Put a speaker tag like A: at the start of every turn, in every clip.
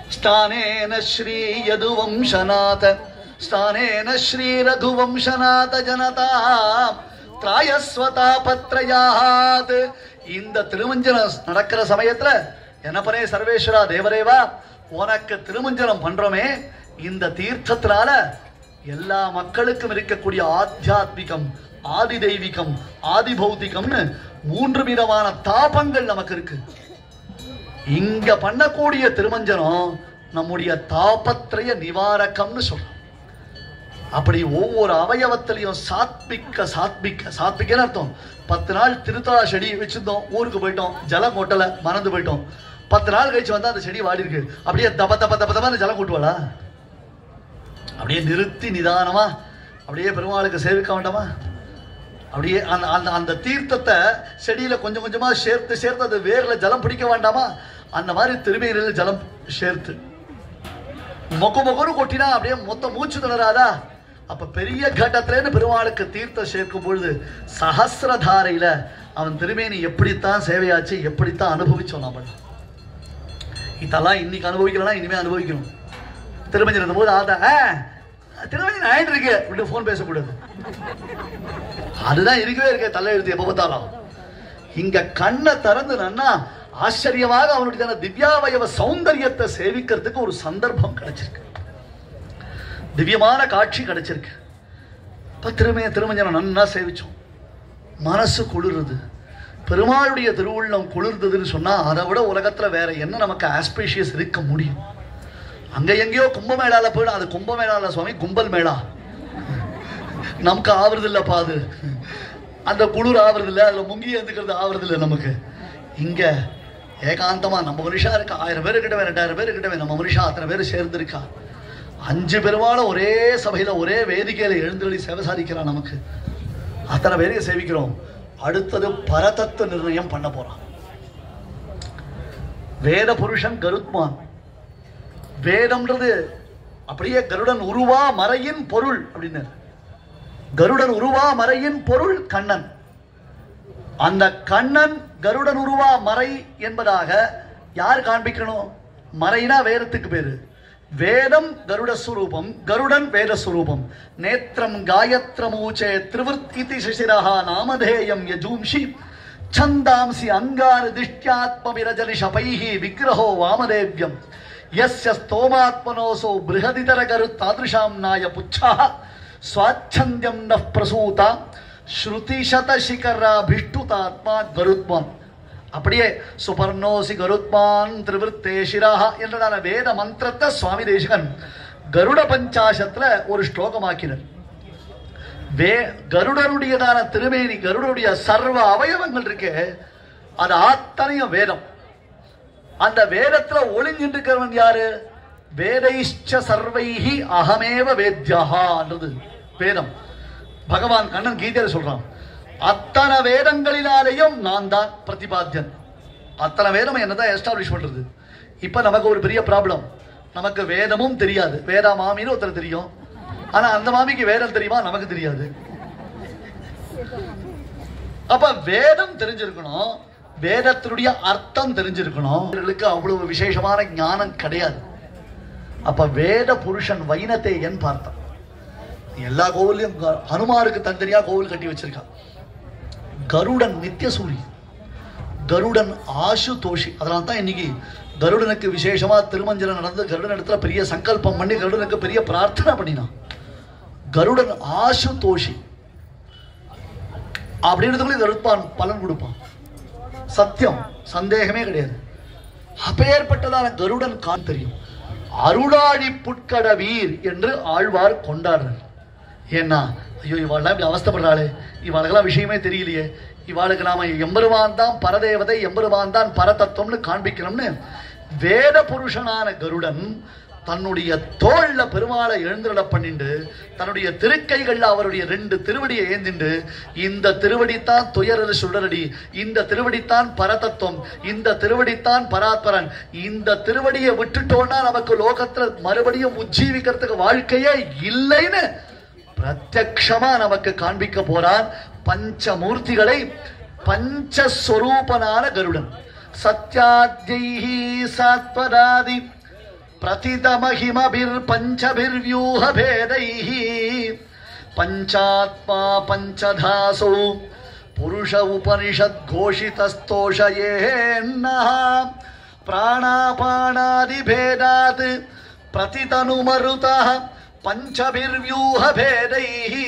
A: स्थानेन श्री यदुवंशनाथ स्थानेन श्री रघुवंशनाथ जनता त्रायस्वतापत्रयात् இந்த திருமஞ்சனம் நடக்கிற சமயத்துல எனப்பனே சர்வேஸ்வரா தேவரேவா உனக்கு திருமஞ்சனம் பண்றோமே இந்த தீர்த்தத்தினால எல்லா மக்களுக்கும் இருக்கக்கூடிய ஆத்தியாத்மிகம் ஆதி தெய்வீகம் ஆதி பௌத்திகம்னு மூன்று விதமான தாபங்கள் நமக்கு இருக்கு. இங்க பண்ணக்கூடிய திருமஞ்சனம் நம்முடைய தாபத்ரய நிவாரகம்னு சொல்றோம். அப்படி ஒவ்வொரு அவயவத்திலையும் சாத்விக்க சாத்விக்க சாத்விக்கன்னு அர்த்தம். 10 நாள் திருத்தலா செடி வச்சிருந்தோம், ஊருக்கு போயிட்டோம், ஜலம் கொட்டல, மறந்து போயிட்டோம். 10 நாள் கழிச்சு வந்தா அந்த செடி வாடி இருக்கு, அப்படியே தப தப தப தப ஜலம் கூட்டுவாளா? அப்படியே நிறுத்தி நிதானமா அப்படியே பெருமாளுக்கு சேவிக்க வேண்டாமா? அப்படியே அந்த தீர்த்தத்தை செடியில கொஞ்சம் கொஞ்சமா சேர்த்து சேர்த்து அது வேர்ல ஜலம் பிடிக்க வேண்டாமா? அந்த மாதிரி திருமையில ஜலம் சேர்த்து மொக்கு கொட்டினா அப்படியே மொத்த மூச்சு திணறாதா? அப்ப பெரிய கட்டத்திலேன்னு பெருமாளுக்கு தீர்த்தம் சேர்க்கும் பொழுது சஹசிரதாரையில அவன் திருமேனி எப்படித்தான் சேவையாச்சு, எப்படித்தான் அனுபவிச்சோம். நாம இதெல்லாம் இன்னைக்கு அனுபவிக்கலாம், இனிமே அனுபவிக்கணும். திருமஞ்சனம் போது திருமஞ்சனம் ஆயிட்டு இருக்கு அப்படின்னு போன் பேசக்கூடாது. அதுதான் இருக்கவே இருக்க தலை எழுத்து எப்ப பார்த்தாலும். இங்க கண்ணை திறந்துனா ஆச்சரியமாக அவனுடைய திவ்யாவயவ சௌந்தரியத்தை சேவிக்கிறதுக்கு ஒரு சந்தர்ப்பம் கிடைச்சிருக்கு, திவ்யமான காட்சி கிடைச்சிருக்கு. திருமஞ்சனம் நன்னா சேவிச்சோம், மனசு குளிர்றது, பெருமாளுடைய திருவுள்ளம் குளிர்ந்ததுன்னு சொன்னா அதை விட உலகத்துல வேற என்ன நமக்கு ஆஸ்பீஷியஸ் இருக்க முடியும்? அங்க எங்கேயோ கும்பமேளால போயிடும், அது கும்பமேளால சுவாமி கும்பல் மேளா நமக்கு ஆவறது இல்லப்பா. அது அந்த குளிர் ஆவறது இல்லை, அதுல முங்கி எழுந்துக்கிறது ஆவறது இல்லை நமக்கு. இங்க ஏகாந்தமா நம்ம மனுஷா இருக்கா, 1000 பேர் கிட்டவே 2000 பேர் கிட்டவே நம்ம மனுஷா அத்தனை பேர் சேர்ந்து இருக்கா. 5 பெருமாளும் ஒரே சபையில ஒரே வேதிக்கையில எழுந்தருளி சேவை சாதிக்கிறான். நமக்கு அத்தனை பேரையும் சேவிக்கிறோம். அடுத்தது பரதத்துவ நிர்ணயம் பண்ண போறான். வேத புருஷன் கருத்மான். வேதம்ன்றது அப்படியே கருடன் உருவா மறையின் பொருள் அப்படின்னு. கருடன் உருவா மறையின் பொருள் கண்ணன். அந்த கண்ணன் கருடன் உருவா மறை என்பதாக யார் காண்பிக்கணும்? மறைனா வேதத்துக்கு பேரு. வேதம் கருட ஸ்வரூபம், கருடன் வேத ஸ்வரூபம். நேத்திரம் காயத்ரமூச்சே திரிவர்த்தி சிசிரஹா நாமதேயம் யஜூம்ஷி சந்தாம்சி அங்கார திஷ்ட்யாத்ம விரஜனி ஷபைஹி விக்கிரஹோ வாமதேவ்யம் யஸ்ய ஸ்தோமாத்மனோசோ பிருஹதிதர கரு தாத்ருஷாம் நாய புச்சா ஸ்வாச்சந்தியம் ந பிரசூதா ஸ்ருதி சத சிகராபிஷ்டுதாத்மா கருத்மான். அப்படியே சுபர்ணோசி கருத்மான் திரிவர்த்தே சிராஹா என்றதான வேத மந்திரத்தை சுவாமி தேசிகன் கருட பஞ்சாசத்துல ஒரு ஸ்லோகமாக்கினர். கருடனுடையதான திருமேனி, கருடனுடைய சர்வ அவயவங்கள் இருக்கு, அது அத்தனையும் வேதம். அந்த வேதத்துல ஒளிஞ்சிருக்கிறவன் யாரு? வேதைஷ்ச சர்வைஹி அகமேவ வேத்யஹான்றது வேதம். பகவான் கண்ணன் கீதையில சொல்றான், அத்தனை வேதங்களினாலேயும் நான் தான் பிரதிபாத்தியன். அத்தனை வேதம் என்னதான் எஸ்டாப்ளிஷ் பண்றது. இப்ப நமக்கு ஒரு பெரிய ப்ராப்ளம், நமக்கு வேதமும் தெரியாது. வேதா மாமின்னு ஒருத்தர் தெரியும், ஆனா அந்த மாமிக்கு வேதம் தெரியுமா? நமக்கு தெரியாது. அப்ப வேதம் தெரிஞ்சிருக்கணும், வேதத்தினுடைய அர்த்தம் தெரிஞ்சிருக்கணும். இவர்களுக்கு அவ்வளவு விசேஷமான ஞானம் கிடையாது. அப்ப வேத புருஷன் வைனதேயன் பார்த்தான். எல்லா கோவிலையும் ஹனுமாருக்கு தனித்தனியா கோவில் கட்டி வச்சிருக்கான். கருடன் நித்தியசூரி, கருடன் ஆசுதோஷி. அதனால தான் இன்னைக்கு கருடனுக்கு விசேஷமா திருமஞ்சனம் நடந்து கருடன் இடத்துல பெரிய சங்கல்பம் பண்ணி கருடனுக்கு பெரிய பிரார்த்தனை பண்ணினான். கருடன் ஆசுதோஷி அப்படின்றதுக்குள்ளே கருத்பான் பலன் கொடுப்பான். சத்தியம், சந்தேகமே கிடையாது. அப்பேற்பட்டதான கருடன் கான் தெரியும். அருளாழி புட்கட வீர் என்று ஆழ்வார் கொண்டாடுறார். ஏன்னா ஐயோ இவாளெல்லாம் இப்படி அவஸ்தப்படுறாளே, இவாளுக்கெல்லாம் விஷயமே தெரியலையே, இவாளுக்கு நாம எம்பெருமான் தான் பரதேவதை, எம்பெருமான் தான் பரதத்துவம்னு காண்பிக்கணும்னு வேத புருஷனான கருடன் தன்னுடைய தோல்ல பெருமாளை எழுந்திரட பண்ணிண்டு தன்னுடைய திருக்கைகள்ல அவருடைய 2 திருவடியை ஏந்திண்டு, இந்த திருவடித்தான் துயரது சுடரடி, இந்த திருவடித்தான் பரதத்துவம், இந்த திருவடித்தான் பராத்பரன், இந்த திருவடியை விட்டுட்டோம்னா நமக்கு லோகத்துல மறுபடியும் உஜ்ஜீவிக்கிறதுக்கு வாழ்க்கையே இல்லைன்னு பிரத்யக்ஷமா நமக்கு காண்பிக்க போறான். பஞ்சமூர்த்திகளை பஞ்சஸ்வரூபனான கருடன். சத்யாத்யைஹி சாத்வதாதி பிரதிதமஹிமபிர் பஞ்சபிர்வ்யூஹ பேதைஹி பஞ்சாத்மா பஞ்சதாசோ புருஷ உபனிஷத் கோஷிதஸ்தோஷயேன்னஹ பிராணாபானாதி பேதாத் பிரதிதனுமருதः பஞ்சபிர்வ்யூஹ பேதைஹி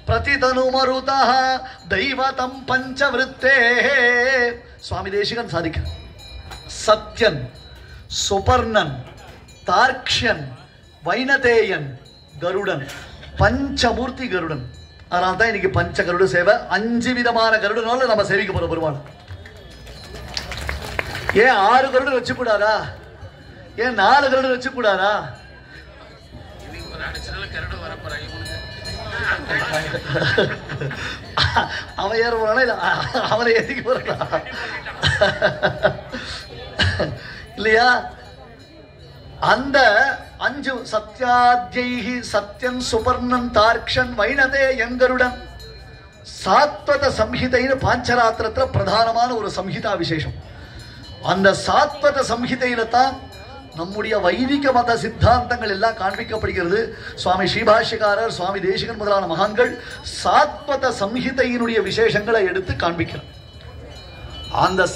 A: பிரதிதனுமருதः தெய்வதம் பஞ்சவிருத்தேः. சுவாமி தேசிகன் சாதிக்கிறார். சத்யன், சுபர்ணன், தார்க்ஷ்யன், வைனதேயன், கருடன், பஞ்சமூர்த்தி கருடன். அதனால தான் இன்னைக்கு பஞ்ச கருட சேவை. 5 விதமான கருடனால நம்ம சேவிக்க போற பெருமாள். ஏன் 6 கருடன் வச்சு கூடாதா? ஏன் 4 கருடன் வச்சு கூடாதா? அவன் ஏற போறானா இல்ல அவனை ஏத்திக்க போறானா இல்லையா? அந்த 5 சத்யாத்யைஹி சத்யன் சுபர்ணன் தார்க்ஷன் வைனதே எங்கருடன் சாத்வத சம்ஹிதைன்னு பாஞ்சராத்திரத்துல பிரதானமான ஒரு சம்ஹிதா விசேஷம். அந்த சாத்வத சம்ஹிதையில தான் நம்முடைய வைதிக மத சித்தாந்தங்கள் எல்லாம் காண்பிக்கப்படுகிறது. சுவாமி ஸ்ரீபாஷ்யக்காரர், சுவாமி தேசிகன் முதலான மகான்கள் சாத்வத சம்ஹிதையினுடைய விசேஷங்களை எடுத்து காண்பிக்கிறார். அந்த